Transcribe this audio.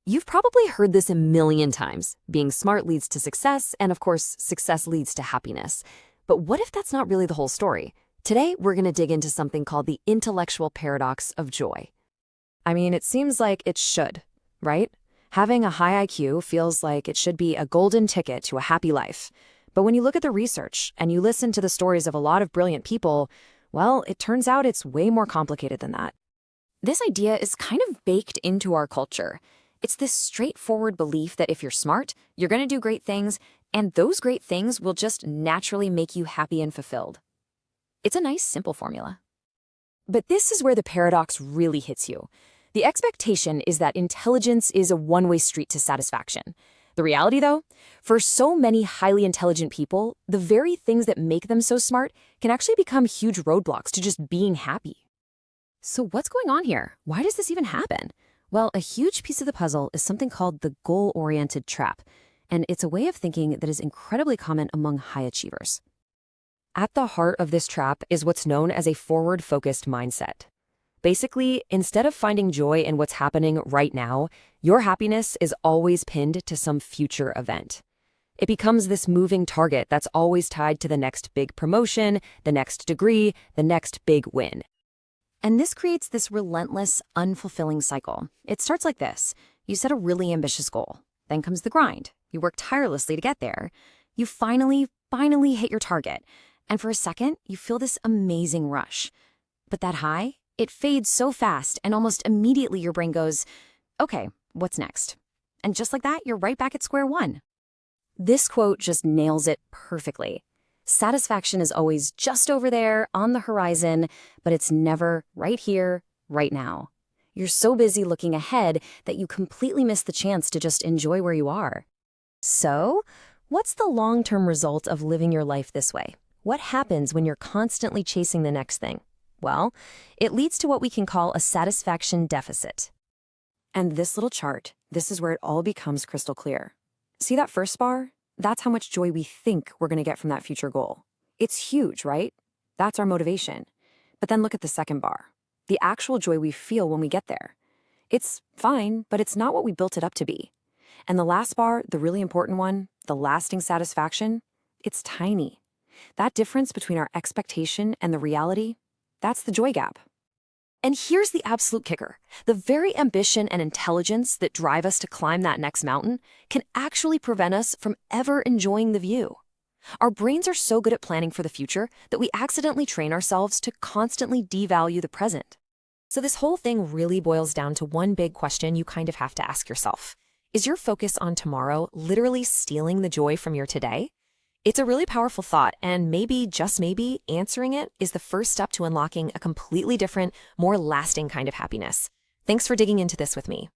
You've probably heard this a million times. Being smart leads to success, and of course, success leads to happiness. But what if that's not really the whole story? Today, we're going to dig into something called the intellectual paradox of joy. I mean, it seems like it should, right? Having a high IQ feels like it should be a golden ticket to a happy life. But when you look at the research and you listen to the stories of a lot of brilliant people, well, it turns out it's way more complicated than that. This idea is kind of baked into our culture. It's this straightforward belief that if you're smart, you're going to do great things, and those great things will just naturally make you happy and fulfilled. It's a nice, simple formula. But this is where the paradox really hits you. The expectation is that intelligence is a one-way street to satisfaction. The reality, though, for so many highly intelligent people, the very things that make them so smart can actually become huge roadblocks to just being happy. So what's going on here? Why does this even happen? Well, a huge piece of the puzzle is something called the goal-oriented trap, and it's a way of thinking that is incredibly common among high achievers. At the heart of this trap is what's known as a forward-focused mindset. Basically, instead of finding joy in what's happening right now, your happiness is always pinned to some future event. It becomes this moving target that's always tied to the next big promotion, the next degree, the next big win. And this creates this relentless, unfulfilling cycle. It starts like this. You set a really ambitious goal. Then comes the grind. You work tirelessly to get there. You finally hit your target. And for a second, you feel this amazing rush. But that high, it fades so fast, and almost immediately your brain goes, okay, what's next? And just like that, you're right back at square one. This quote just nails it perfectly. Satisfaction is always just over there, on the horizon, but it's never right here, right now. You're so busy looking ahead that you completely miss the chance to just enjoy where you are. So, what's the long-term result of living your life this way? What happens when you're constantly chasing the next thing? Well, it leads to what we can call a satisfaction deficit. And this little chart, this is where it all becomes crystal clear. See that first bar? That's how much joy we think we're going to get from that future goal. It's huge, right? That's our motivation. But then look at the second bar, the actual joy we feel when we get there. It's fine, but it's not what we built it up to be. And the last bar, the really important one, the lasting satisfaction, it's tiny. That difference between our expectation and the reality, that's the joy gap. And here's the absolute kicker. The very ambition and intelligence that drive us to climb that next mountain can actually prevent us from ever enjoying the view. Our brains are so good at planning for the future that we accidentally train ourselves to constantly devalue the present. So this whole thing really boils down to one big question you kind of have to ask yourself. Is your focus on tomorrow literally stealing the joy from your today? It's a really powerful thought, and maybe, just maybe, answering it is the first step to unlocking a completely different, more lasting kind of happiness. Thanks for digging into this with me.